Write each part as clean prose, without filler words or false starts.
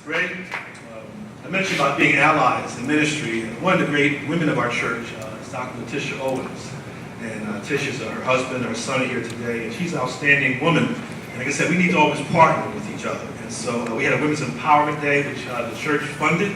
Great. I mentioned about being allies in ministry. One of the great women of our church is Dr. Letitia Owens. And Tisha's her husband, her son are here today, and she's an outstanding woman. And like I said, we need to always partner with each other. And so we had a Women's Empowerment Day, which the church funded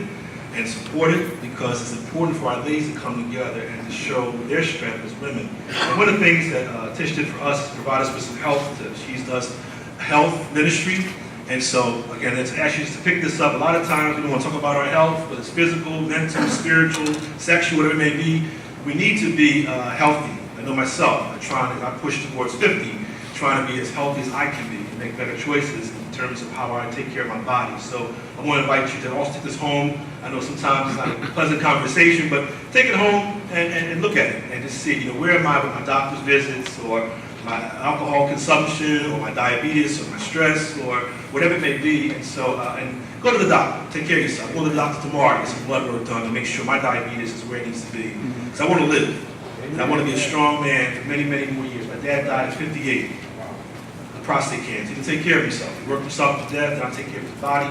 and supported because it's important for our ladies to come together and to show their strength as women. And one of the things that Tisha did for us is provide us with some health tips. She does health ministry. And so, again, let's ask you just to pick this up. A lot of times we don't want to talk about our health, whether it's physical, mental, spiritual, sexual, whatever it may be. We need to be healthy. I know myself, I push towards 50, trying to be as healthy as I can be and make better choices in terms of how I take care of my body. So I want to invite you to also take this home. I know sometimes it's not a pleasant conversation, but take it home and look at it and just see, where am I with my doctor's visits or my alcohol consumption or my diabetes or my stress or whatever it may be. And so, and go to the doctor, take care of yourself. Go to the doctor tomorrow, get some blood work done to make sure my diabetes is where it needs to be. Because I want to live. And I want to be a strong man for many, many more years. My dad died at 58 of prostate cancer. He didn't take care of himself. He worked himself to death, and I take care of his body.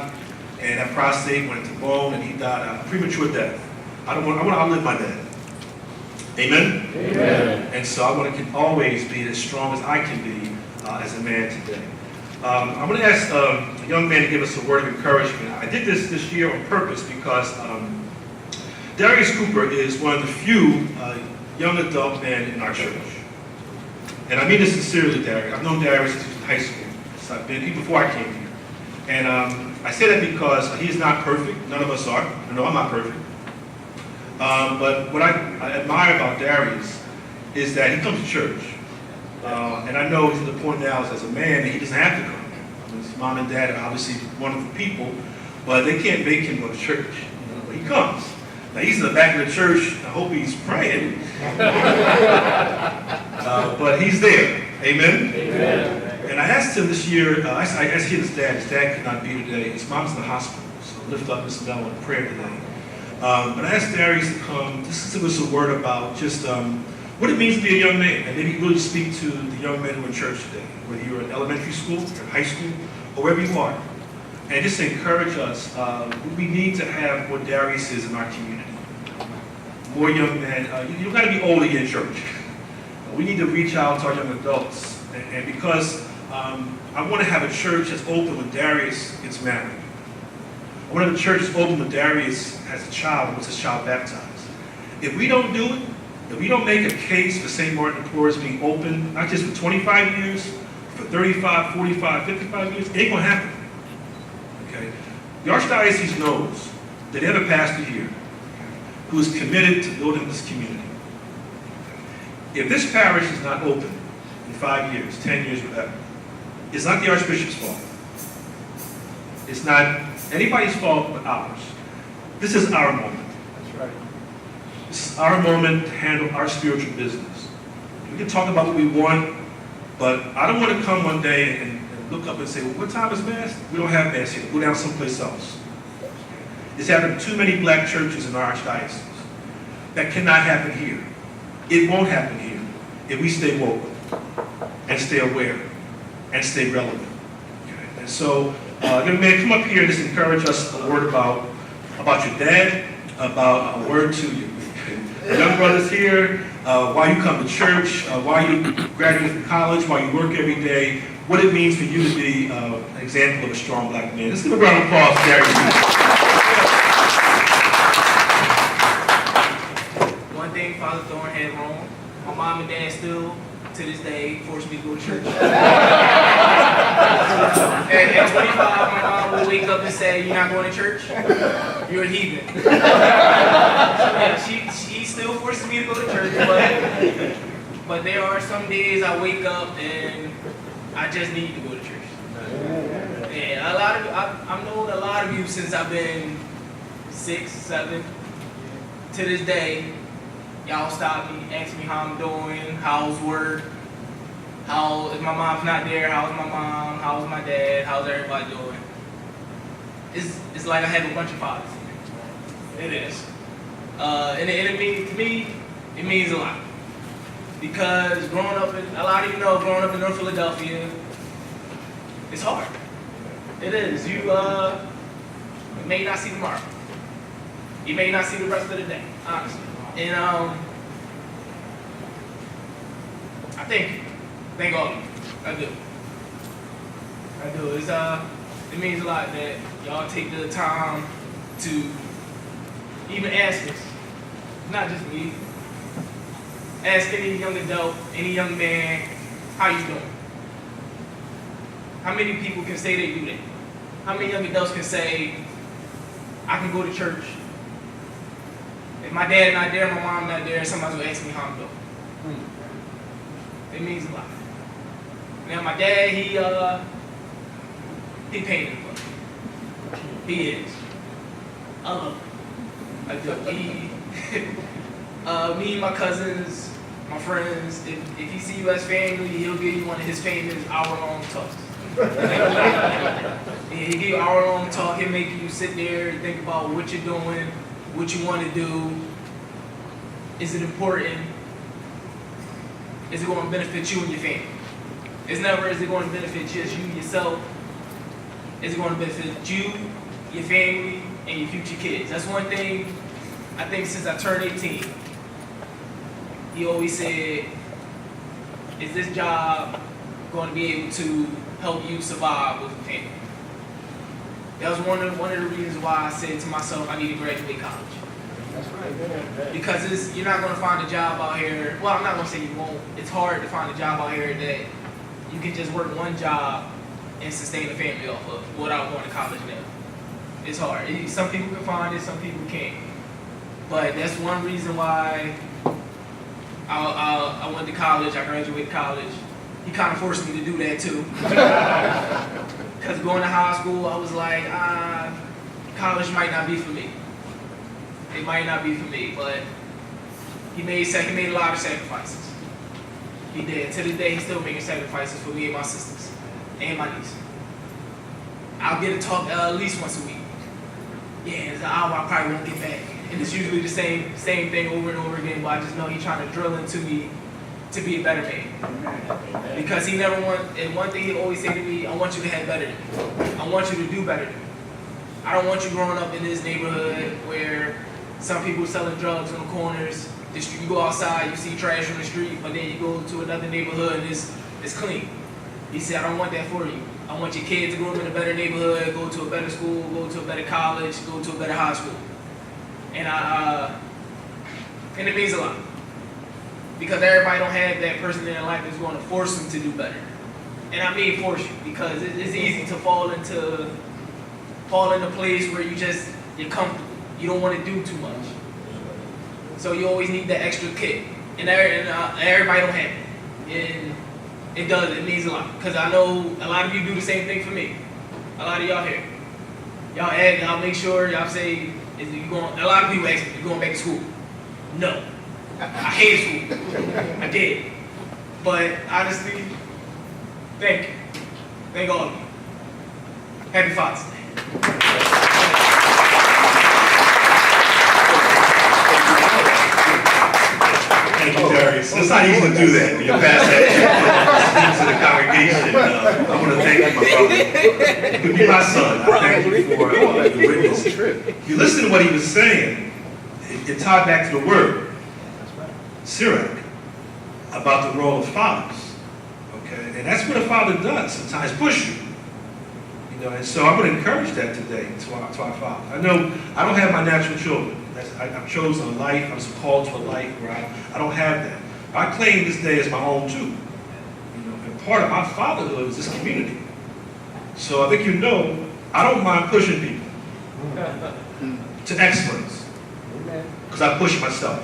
And that prostate went into bone, and he died a premature death. I want to outlive my dad. Amen? Amen. And so I want to always be as strong as I can be as a man today. I'm going to ask a young man to give us a word of encouragement. I did this year on purpose because Darius Cooper is one of the few young adult men in our church. And I mean this sincerely, Darius. I've known Darius since he was in high school. So I've been even before I came here. And I say that because he's not perfect. None of us are. I know I'm not perfect. But what I admire about Darius is that he comes to church. And I know he's at the point now as a man that he doesn't have to come. His mom and dad are obviously wonderful people, but they can't make him go to church. But he comes. Now he's in the back of the church. I hope he's praying. But he's there. Amen? Amen. And I asked him this year, I asked his dad. His dad could not be here today. His mom's in the hospital. So lift up Miss Bell in prayer today. But I asked Darius to come just to give us a word about just what it means to be a young man. And maybe really speak to the young men who are in church today, whether you're in elementary school, or in high school, or wherever you are. And just to encourage us, we need to have more Dariuses in our community. More young men. You don't got to be old to get in church. We need to reach out to our young adults. And because I want to have a church that's open when Darius gets married. I want to have a church that's open when Darius has a child and wants his child baptized. If we don't do it, if we don't make a case for St. Martin de Porres being open, not just for 25 years, for 35, 45, 55 years, it ain't going to happen. Okay? The Archdiocese knows that they have a pastor here who is committed to building this community. If this parish is not open in 5 years, 10 years, whatever, it's not the Archbishop's fault. It's not anybody's fault but ours. This is our moment. That's right. This is our moment to handle our spiritual business. We can talk about what we want, but I don't want to come one day and look up and say, well, what time is Mass? We don't have Mass here. Go down someplace else. It's happened in too many black churches in our Archdiocese. That cannot happen here. It won't happen here if we stay woke and stay aware and stay relevant. Okay? And so, young man, come up here and just encourage us a word about your dad, about a word to you. Okay? Young brothers here, why you come to church, why you graduate from college, why you work every day, what it means for you to be an example of a strong black man. Let's give a round of applause to Darius. One thing Father Thorne had wrong, my mom and dad still, to this day, force me to go to church. At 25, my mom would wake up and say, "You're not going to church? You're a heathen." Yeah, she still forces me to go to church, but there are some days I wake up and I just need to go to church. Yeah, I've known a lot of you since I've been 6, 7. To this day, y'all stop me, ask me how I'm doing, how's work, how if my mom's not there, how's my mom, how's my dad, how's everybody doing? It's like I have a bunch of fathers. It is. And to me, it means a lot. Because a lot of you know, growing up in North Philadelphia, it's hard. It is. You may not see tomorrow. You may not see the rest of the day, honestly. And I thank all of you. I do. It means a lot that y'all take the time to even ask us, not just me, ask any young adult, any young man, how you doing? How many people can say they do that? How many young adults can say, I can go to church? If my dad not there, my mom not there, somebody's gonna ask me how I'm doing. It means a lot. Now my dad, he painted the book. He is. I love him. I do. Me and my cousins, my friends, if he see you as family, he'll give you one of his famous hour-long talks. He'll give you an hour-long talk. He'll make you sit there and think about what you're doing, what you want to do. Is it important? Is it going to benefit you and your family? It's never is it going to benefit just you, yourself. Is it going to benefit you, your family, and your future kids? That's one thing I think since I turned 18. He always said, is this job going to be able to help you survive with a family? That was one of the reasons why I said to myself, I need to graduate college. That's right. Because you're not going to find a job out here, well, I'm not going to say you won't. It's hard to find a job out here that you can just work one job and sustain a family off of without going to college now. It's hard. Some people can find it, some people can't. But that's one reason why I went to college, I graduated college. He kind of forced me to do that too. Because going to high school, I was like, college might not be for me. It might not be for me, but he made a lot of sacrifices. He did. To this day, he's still making sacrifices for me and my sisters and my niece. I'll get a talk at least once a week. Yeah, it's an hour I probably won't get back. And it's usually the same thing over and over again, but I just know he's trying to drill into me to be a better man. Because he never and one thing he always say to me, I want you to have better than me. I want you to do better than me. I don't want you growing up in this neighborhood where some people selling drugs on the corners. You go outside, you see trash on the street, but then you go to another neighborhood and it's clean. He said, I don't want that for you. I want your kids to grow up in a better neighborhood, go to a better school, go to a better college, go to a better high school. And it means a lot. Because everybody don't have that person in their life that's going to force them to do better. And I mean force you, because it's easy to fall into a place where you're comfortable. You don't want to do too much. So you always need that extra kick. And everybody don't have it. And it means a lot. Because I know a lot of you do the same thing for me. A lot of y'all here. Y'all make sure, y'all say, a lot of people ask me, you going back to school? No. I hated school. I did. But honestly, thank you. Thank all of you. Happy Father's Day. Thank you, Darius. It's not easy to do that when you're past that to the congregation. I want to thank you, my brother. You could be my son. I thank you for your witness. If you listen to what he was saying, it tied back to the word, Sirach, about the role of fathers. Okay, and that's what a father does. Sometimes push you. And so I would encourage that today to our fathers. I know I don't have my natural children. I've chosen a life. I was called to a life where I don't have that. I claim this day as my own too. And part of my fatherhood is this community. So I think I don't mind pushing people to excellence. Because I push myself.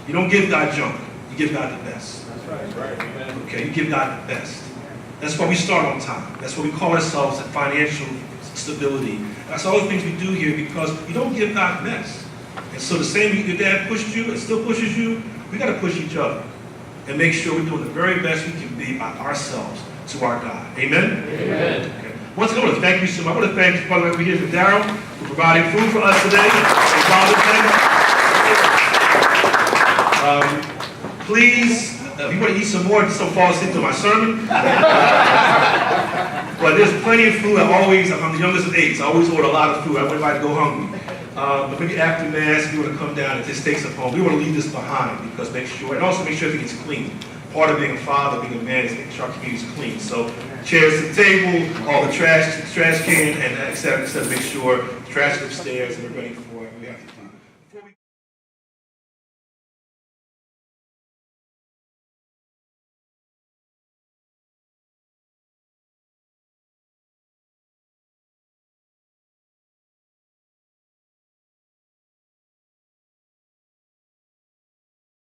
You don't give God junk. You give God the best. That's right. Okay, you give God the best. That's why we start on time. That's why we call ourselves a financial stability. That's all the things we do here, because you don't give God mess. And so the same your dad pushed you and still pushes you, we got to push each other and make sure we're doing the very best we can be by ourselves to our God. Amen? Amen. Okay. Once again, I want to thank you so much. I want to thank Brother over here for Daryl for providing food for us today. Please If you want to eat some more, just don't fall asleep to my sermon. But there's plenty of food. I'm the youngest of 8, so I always order a lot of food. I want everybody to go hungry. But maybe after Mass, if you want to come down and just take some home, we want to leave this behind because and also make sure everything's clean. Part of being a father, being a man, is making sure our community is clean. So chairs to the table, all the trash can, and et cetera, make sure the trash is upstairs and we're ready for it. We have to